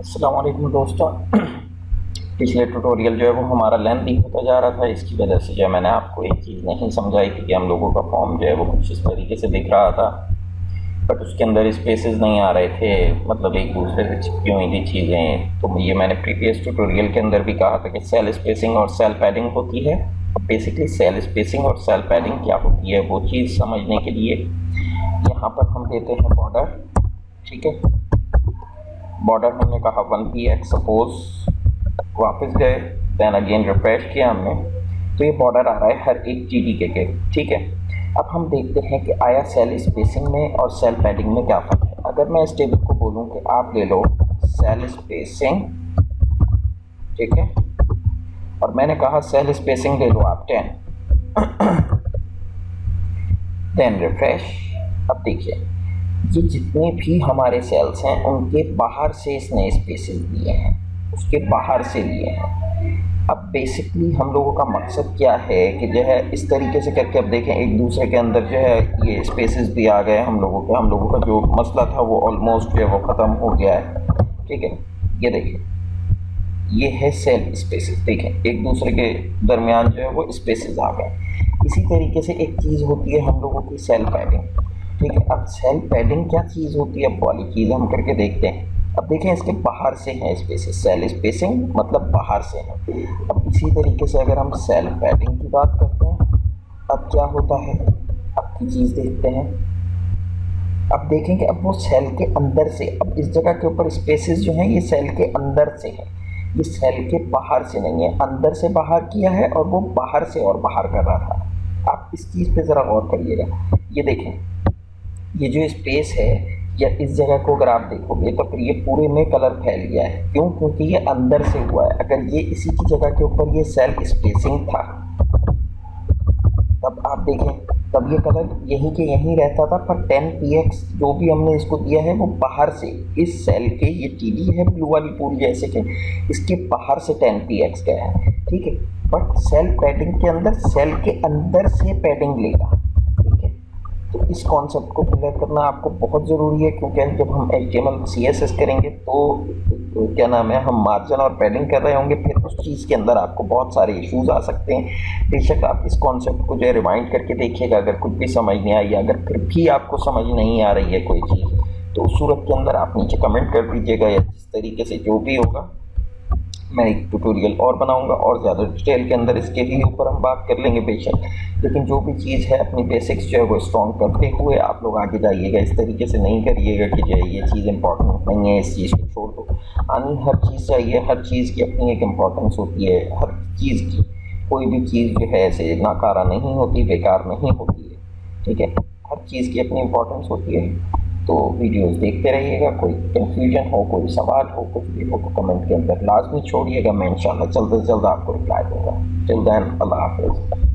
अस्सलाम वालेकुम दोस्तों। पिछले ट्यूटोरियल जो है वो हमारा लेंथी होता जा रहा था। इसकी वजह से जो है मैंने आपको एक चीज़ नहीं समझाई थी कि हम लोगों का फॉर्म जो है वो कुछ इस तरीके से दिख रहा था, बट उसके अंदर स्पेसेस नहीं आ रहे थे, मतलब एक दूसरे से चिपकी हुई थी चीज़ें। तो ये मैंने प्रीवियस ट्यूटोरियल के अंदर भी कहा था कि सेल स्पेसिंग और सेल पैडिंग होती है। बेसिकली सेल स्पेसिंग और सेल पैडिंग क्या होती है वो चीज़ समझने के लिए यहाँ पर हम देते हैं बॉर्डर। ठीक है, बॉर्डर हमने कहा 1px सपोज, वापस गए, देन अगेन रिफ्रेश किया हमने, तो ये बॉर्डर आ रहा है हर एक जीडी के। ठीक है, अब हम देखते हैं कि आया सेल स्पेसिंग में और सेल पैडिंग में क्या फ़र्क है। अगर मैं इस टेबल को बोलूँ कि आप ले लो सेल स्पेसिंग, ठीक है, और मैंने कहा सेल स्पेसिंग ले लो आप 10, देन रिफ्रेश। अब देखिए ये जितने भी हमारे सेल्स हैं उनके बाहर से इसने स्पेसेस दिए हैं, उसके बाहर से लिए हैं। अब बेसिकली हम लोगों का मकसद क्या है कि जो है इस तरीके से करके, अब देखें एक दूसरे के अंदर जो है ये स्पेसेस भी आ गए हम लोगों के। हम लोगों का जो मसला था वो ऑलमोस्ट जो है वो ख़त्म हो गया है। ठीक है, ये देखें ये है सेल स्पेसेस, देखें एक दूसरे के दरमियान जो है वो स्पेसेस आ गए। इसी तरीके से एक चीज़ होती है हम लोगों की सेल पैडिंग। ठीक है, अब सेल पैडिंग क्या चीज़ होती है वाली चीज़ हम करके देखते हैं। अब देखें इसके बाहर से हैं स्पेसेस, सेल स्पेसिंग मतलब बाहर से हैं। अब इसी तरीके से अगर हम सेल पैडिंग की बात करते हैं, अब क्या होता है, अब की चीज़ देखते हैं। अब देखेंगे अब वो सेल के अंदर से, अब इस जगह के ऊपर स्पेसेस जो हैं ये सेल के अंदर से हैं, ये सेल के बाहर से नहीं है। अंदर से बाहर किया है और वो बाहर से और बाहर कर रहा था। आप इस चीज़ पे ज़रा गौर करिएगा। ये देखें ये जो स्पेस है या इस जगह को अगर आप देखोगे तो फिर ये पूरे में कलर फैल गया है। क्यों? क्योंकि ये अंदर से हुआ है। अगर ये इसी की जगह के ऊपर ये सेल स्पेसिंग था तब आप देखें तब ये कलर यहीं के यहीं रहता था, पर 10px जो भी हमने इसको दिया है वो बाहर से इस सेल के, ये टीडी है ब्लू वाली पूरी जैसे कि इसके बाहर से 10px गया है। ठीक है, बट सेल पैडिंग के अंदर सेल के अंदर से पैडिंग लेगा। ठीक है, तो इस कॉन्सेप्ट को क्लियर करना आपको बहुत ज़रूरी है, क्योंकि जब हम HTML CSS करेंगे तो क्या नाम है, हम मार्जिन और पैडिंग कर रहे होंगे, फिर उस चीज़ के अंदर आपको बहुत सारे इश्यूज आ सकते हैं। बेशक आप इस कॉन्सेप्ट को जो है रिवाइंड करके देखिएगा, अगर कुछ भी समझ नहीं आई, अगर फिर भी आपको समझ नहीं आ रही है कोई चीज़, तो उस सूरत के अंदर आप नीचे कमेंट कर दीजिएगा, या जिस तरीके से जो भी होगा मैं एक ट्यूटोरियल और बनाऊंगा और ज़्यादा डिटेल के अंदर इसके ही ऊपर हम बात कर लेंगे बेशक। लेकिन जो भी चीज़ है अपनी बेसिक्स जो है वो स्ट्रॉन्ग करते हुए आप लोग आगे जाइएगा। इस तरीके से नहीं करिएगा कि जो है ये चीज़ इंपॉर्टेंट नहीं है, इस चीज़ को छोड़ दो। आनी हर चीज़ चाहिए, हर चीज़ की अपनी एक इम्पॉर्टेंस होती है। हर चीज़ की कोई भी चीज़ जो है ऐसे नाकारा नहीं होती, बेकार नहीं होती है। ठीक है, हर चीज़ की अपनी इम्पोर्टेंस होती है। तो वीडियोस देखते रहिएगा। कोई कंफ्यूजन हो, कोई सवाल हो, कुछ भी हो तो कमेंट के अंदर लाजमी छोड़िएगा। मैं इंशाल्लाह जल्द से जल्द आपको रिप्लाई दूंगा। टिल देन अल्लाह हाफ़िज़।